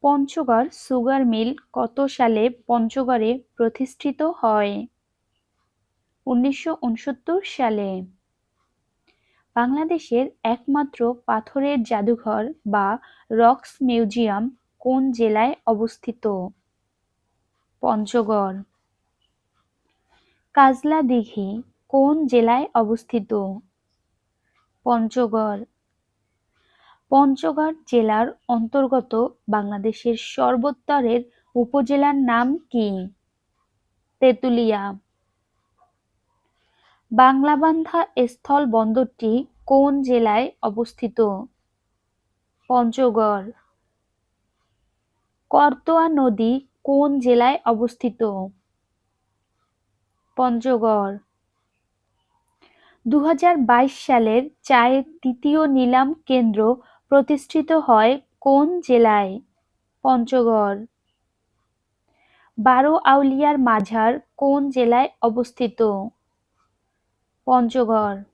Panchagarh sugar mill কত সালে পঞ্চগড়ে প্রতিষ্ঠিত হয়? ১৯৬৯ সালে। বাংলাদেশের একমাত্র পাথরের জাদুঘর বা রক্স মিউজিয়াম কোন জেলায় অবস্থিত? পঞ্চগড়। কাজলা দিঘি কোন জেলায় অবস্থিত? পঞ্চগড়। পঞ্চগড় জেলার অন্তর্গত বাংলাদেশের সর্বোত্তরের উপজেলার নাম কি? তেঁতুলিয়া। বাংলাবান্ধা স্থলবন্দরটি কোন জেলায় অবস্থিত? পঞ্চগড়। করতোয়া নদী কোন জেলায় অবস্থিত? পঞ্চগড়। ২০২২ সালের চায়ের তৃতীয় নিলাম কেন্দ্র প্রতিষ্ঠিত হয় কোন জেলায়? পঞ্চগড়। বারো আউলিয়ার মাজার কোন জেলায় অবস্থিত? পঞ্চগড়।